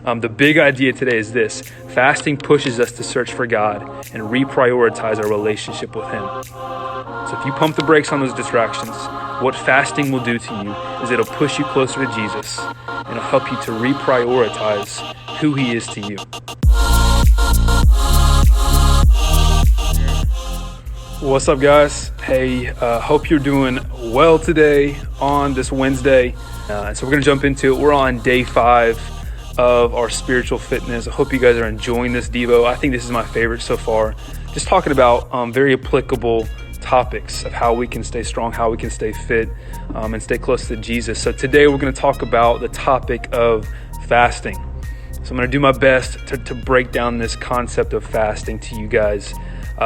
The big idea today is this: fasting pushes us to search for God and reprioritize our relationship with Him. So if you pump the brakes on those distractions, what fasting will do to you is it'll push you closer to Jesus and it'll help you to reprioritize who He is to you. What's up, guys? Hey, hope you're doing well today on this Wednesday. So we're going to jump into it. We're on day 5 of our spiritual fitness. I hope you guys are enjoying this Devo. I think this is my favorite so far. Just talking about very applicable topics of how we can stay strong, how we can stay fit, and stay close to Jesus. So today we're going to talk about the topic of fasting. So I'm going to do my best to break down this concept of fasting to you guys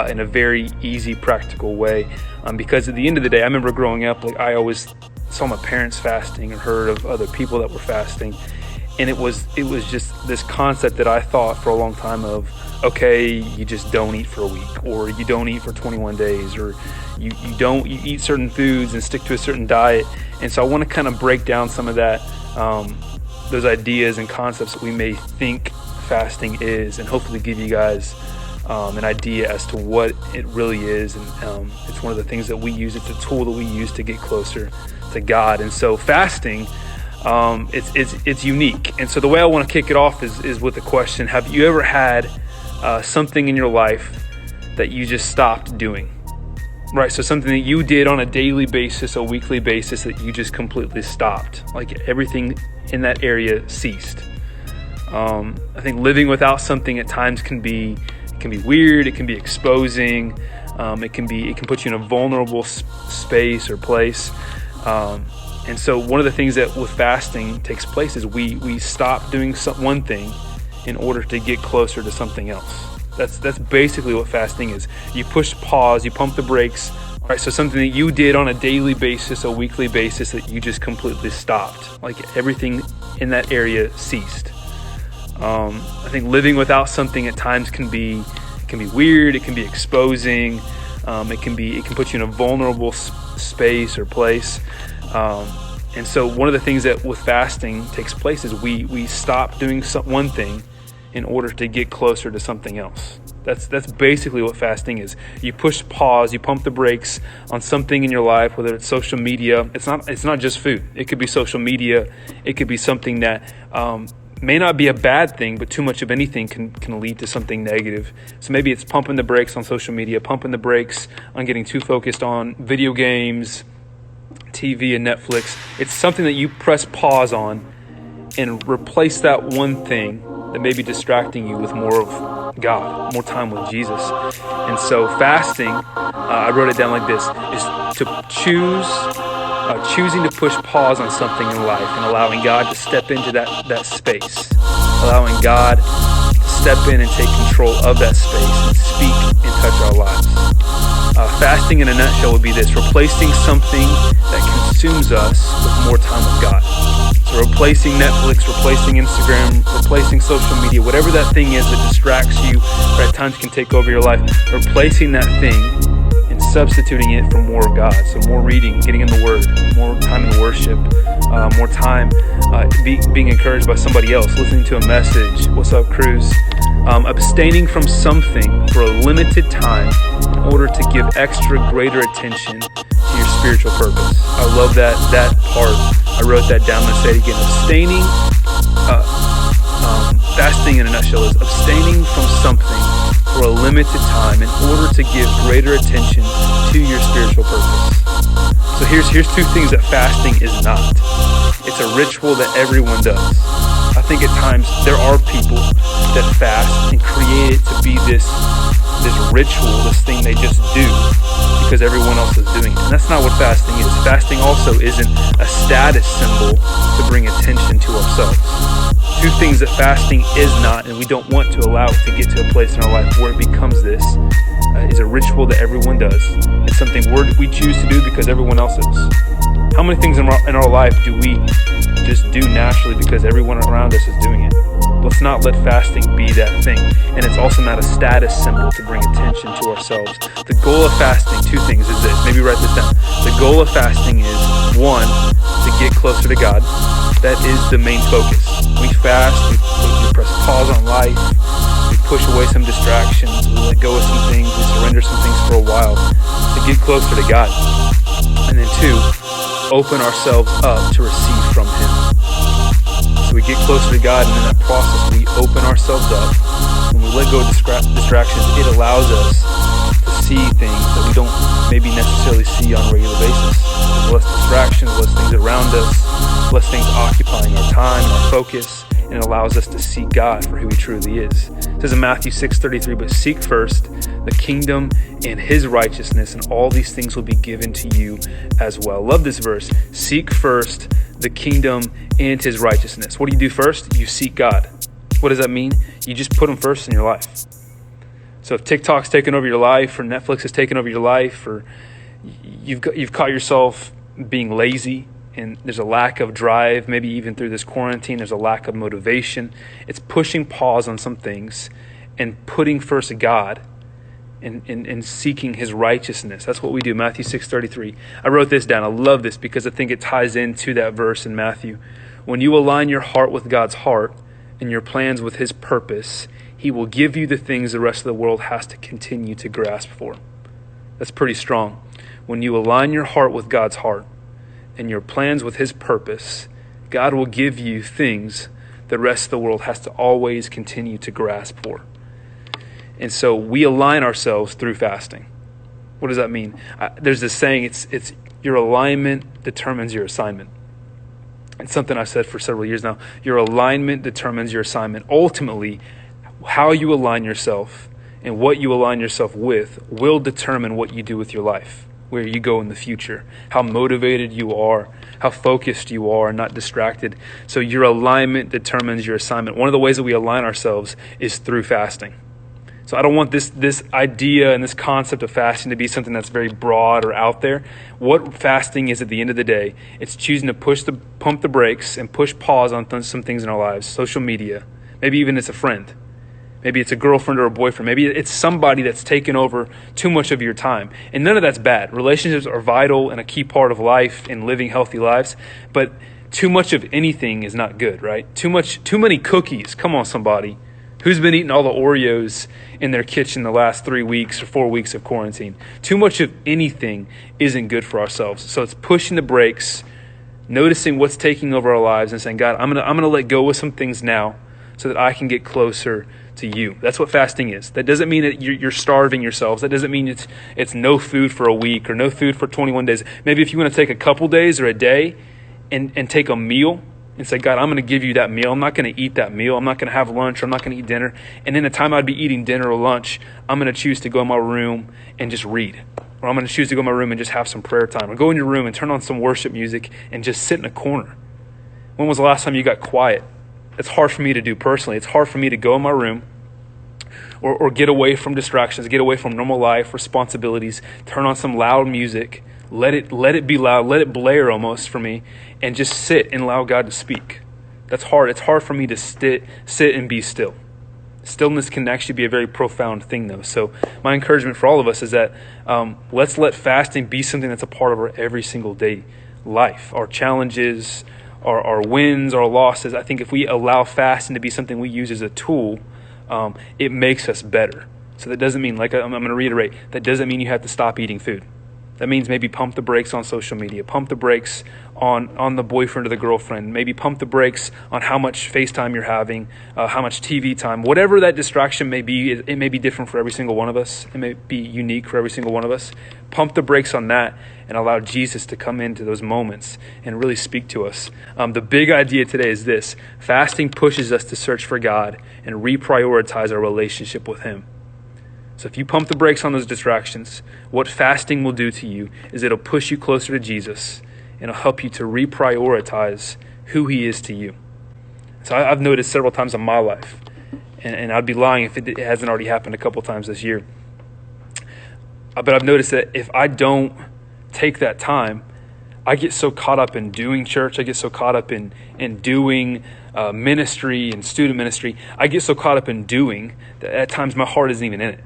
in a very easy, practical way. Because at the end of the day, I remember growing up, like I always saw my parents fasting and heard of other people that were fasting. And it was just this concept that I thought for a long time of, okay, you just don't eat for a week, or you don't eat for 21 days, or you eat certain foods and stick to a certain diet. And so I want to kind of break down some of that, those ideas and concepts that we may think fasting is, and hopefully give you guys an idea as to what it really is. And it's one of the things that we use. It's a tool that we use to get closer to God. And so fasting, it's unique. And so the way I want to kick it off is with a question. Have you ever had something in your life that you just stopped doing? Right, so something that you did on a daily basis, a weekly basis, that you just completely stopped. Like everything in that area ceased. I think living without something at times can be weird. It can be exposing. It can put you in a vulnerable space or place. And so one of the things that with fasting takes place is we stop doing one thing in order to get closer to something else. That's basically what fasting is. You push pause, you pump the brakes. All right, so something that you did on a daily basis, a weekly basis, that you just completely stopped. Like everything in that area ceased. I think living without something at times can be weird. It can be exposing. It can put you in a vulnerable space or place. And so one of the things that with fasting takes place is we stop doing one thing in order to get closer to something else. That's basically what fasting is. You push pause, you pump the brakes on something in your life, whether it's social media. It's not just food. It could be social media. It could be something that may not be a bad thing, but too much of anything can lead to something negative. So maybe it's pumping the brakes on social media, pumping the brakes on getting too focused on video games, TV and Netflix. It's something that you press pause on and replace that one thing that may be distracting you with more of God, more time with Jesus. And so fasting, I wrote it down like this, is to choosing to push pause on something in life and allowing God to step into that space, allowing God to step in and take control of that space and speak and touch our lives. Fasting in a nutshell would be this: replacing something that consumes us with more time with God. So replacing Netflix, replacing Instagram, replacing social media, whatever that thing is that distracts you or at times can take over your life, replacing that thing and substituting it for more of God. So more reading, getting in the Word, more time in worship, more time being encouraged by somebody else, listening to a message. What's up, Cruz? Abstaining from something for a limited time in order to give greater attention to your spiritual purpose. I love that part. I wrote that down. I'm going to say it again. Abstaining, fasting in a nutshell is abstaining from something for a limited time in order to give greater attention to your spiritual purpose. So here's two things that fasting is not. It's a ritual that everyone does. I think at times there are people that fast and create it to be this ritual, this thing they just do because everyone else is doing it. And that's not what fasting is. Fasting also isn't a status symbol to bring attention to ourselves. Two things that fasting is not, and we don't want to allow it to get to a place in our life where it becomes this, is a ritual that everyone does. It's something we choose to do because everyone else is. How many things in our life do we just do naturally because everyone around us is doing it? Let's not let fasting be that thing. And it's also not a status symbol to bring attention to ourselves. The goal of fasting, two things is this. Maybe write this down. The goal of fasting is, one, to get closer to God. That is the main focus. We fast, we push away some distractions, we let go of some things, we surrender some things for a while to get closer to God. And then 2, open ourselves up to receive from Him. So we get closer to God, and in that process we open ourselves up. When we let go of distractions, it allows us to see things that we don't maybe necessarily see on a regular basis. There's less distractions, less things around us, less things occupying our time and our focus, and it allows us to see God for who He truly is. It says in Matthew 6:33, but seek first the kingdom and His righteousness, and all these things will be given to you as well. Love this verse. Seek first the kingdom and His righteousness. What do you do first? You seek God. What does that mean? You just put Him first in your life. So if TikTok's taken over your life, or Netflix has taken over your life, or you've caught yourself being lazy, and there's a lack of drive, maybe even through this quarantine, there's a lack of motivation. It's pushing pause on some things and putting first God and seeking His righteousness. That's what we do. Matthew 6:33. I wrote this down. I love this because I think it ties into that verse in Matthew. When you align your heart with God's heart and your plans with His purpose, He will give you the things the rest of the world has to continue to grasp for. That's pretty strong. When you align your heart with God's heart and your plans with His purpose, God will give you things the rest of the world has to always continue to grasp for. And so we align ourselves through fasting. What does that mean? There's this saying, it's your alignment determines your assignment. It's something I've said for several years now. Your alignment determines your assignment. Ultimately, how you align yourself and what you align yourself with will determine what you do with your life, where you go in the future, how motivated you are, how focused you are, not distracted. So your alignment determines your assignment. One of the ways that we align ourselves is through fasting. So I don't want this idea and this concept of fasting to be something that's very broad or out there. What fasting is at the end of the day, it's choosing to pump the brakes and push pause on some things in our lives, social media. Maybe even it's a friend. Maybe it's a girlfriend or a boyfriend. Maybe it's somebody that's taken over too much of your time. And none of that's bad. Relationships are vital and a key part of life and living healthy lives. But too much of anything is not good, right? Too many cookies. Come on, somebody. Who's been eating all the Oreos in their kitchen the last 3 weeks or 4 weeks of quarantine? Too much of anything isn't good for ourselves. So it's pushing the brakes, noticing what's taking over our lives and saying, God, I'm gonna let go of some things now so that I can get closer to you. That's what fasting is. That doesn't mean that you're starving yourselves. That doesn't mean it's no food for a week or no food for 21 days. Maybe if you want to take a couple days or a day and take a meal and say, God, I'm going to give you that meal. I'm not going to eat that meal. I'm not going to have lunch. Or I'm not going to eat dinner. And in the time I'd be eating dinner or lunch, I'm going to choose to go in my room and just read. Or I'm going to choose to go in my room and just have some prayer time. Or go in your room and turn on some worship music and just sit in a corner. When was the last time you got quiet? It's hard for me to do personally. It's hard for me to go in my room or get away from distractions, get away from normal life, responsibilities, turn on some loud music, let it be loud, let it blare almost for me, and just sit and allow God to speak. That's hard. It's hard for me to sit and be still. Stillness can actually be a very profound thing, though. So my encouragement for all of us is that let's let fasting be something that's a part of our every single day life, our challenges, our wins, our losses. I think if we allow fasting to be something we use as a tool, it makes us better. So that doesn't mean, like I'm going to reiterate, that doesn't mean you have to stop eating food. That means maybe pump the brakes on social media, pump the brakes on the boyfriend or the girlfriend, maybe pump the brakes on how much FaceTime you're having, how much TV time, whatever that distraction may be. It may be different for every single one of us. It may be unique for every single one of us. Pump the brakes on that and allow Jesus to come into those moments and really speak to us. The big idea today is this: fasting pushes us to search for God and reprioritize our relationship with Him. So if you pump the brakes on those distractions, what fasting will do to you is it'll push you closer to Jesus and it'll help you to reprioritize who He is to you. So I've noticed several times in my life, and I'd be lying if it hasn't already happened a couple times this year, but I've noticed that if I don't take that time, I get so caught up in doing church, I get so caught up in doing ministry and student ministry, I get so caught up in doing that at times my heart isn't even in it.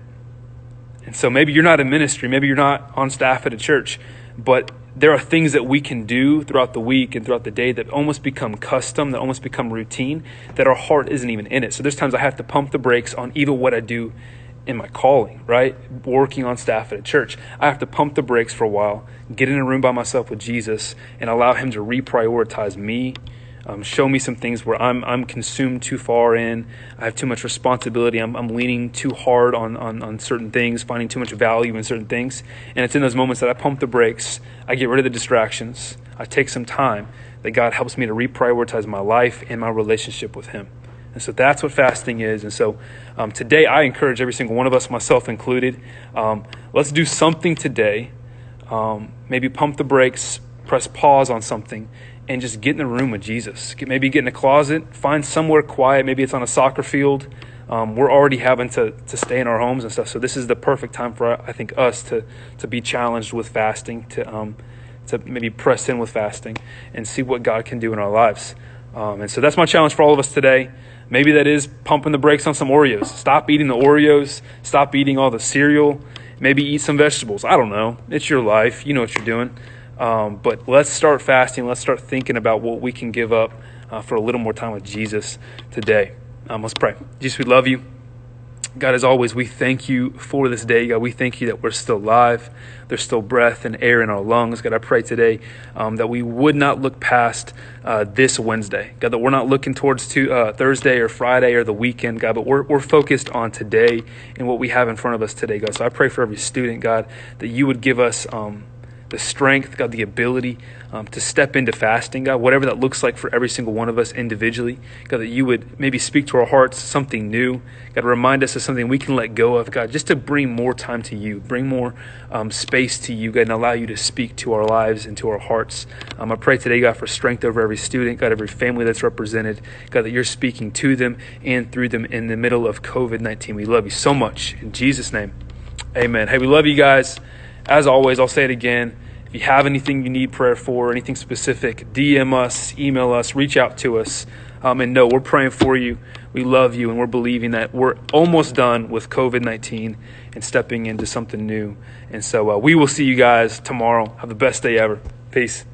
And so maybe you're not in ministry, maybe you're not on staff at a church, but there are things that we can do throughout the week and throughout the day that almost become custom, that almost become routine, that our heart isn't even in it. So there's times I have to pump the brakes on even what I do in my calling, right? Working on staff at a church. I have to pump the brakes for a while, get in a room by myself with Jesus and allow him to reprioritize me, show me some things where I'm consumed too far in. I have too much responsibility. I'm leaning too hard on certain things, finding too much value in certain things. And it's in those moments that I pump the brakes. I get rid of the distractions. I take some time that God helps me to reprioritize my life and my relationship with him. And so that's what fasting is. And so today I encourage every single one of us, myself included, let's do something today. Maybe pump the brakes, press pause on something, and just get in the room with Jesus. Maybe get in a closet, find somewhere quiet. Maybe it's on a soccer field. We're already having to stay in our homes and stuff. So this is the perfect time for, I think, us to be challenged with fasting, to maybe press in with fasting and see what God can do in our lives. And so that's my challenge for all of us today. Maybe that is pumping the brakes on some Oreos. Stop eating the Oreos. Stop eating all the cereal. Maybe eat some vegetables. I don't know. It's your life. You know what you're doing. But let's start fasting. Let's start thinking about what we can give up for a little more time with Jesus today. Let's pray. Jesus, we love you. God, as always, we thank you for this day. God, we thank you that we're still alive. There's still breath and air in our lungs. God, I pray today that we would not look past this Wednesday. God, that we're not looking towards Thursday or Friday or the weekend, God, but we're focused on today and what we have in front of us today, God. So I pray for every student, God, that you would give us the strength, God, the ability to step into fasting, God, whatever that looks like for every single one of us individually. God, that you would maybe speak to our hearts something new. God, remind us of something we can let go of, God, just to bring more time to you, bring more space to you, God, and allow you to speak to our lives and to our hearts. I pray today, God, for strength over every student, God, every family that's represented, God, that you're speaking to them and through them in the middle of COVID-19. We love you so much. In Jesus' name, amen. Hey, we love you guys. As always, I'll say it again. If you have anything you need prayer for, anything specific, DM us, email us, reach out to us. And no, we're praying for you. We love you, and we're believing that we're almost done with COVID-19 and stepping into something new. And so we will see you guys tomorrow. Have the best day ever. Peace.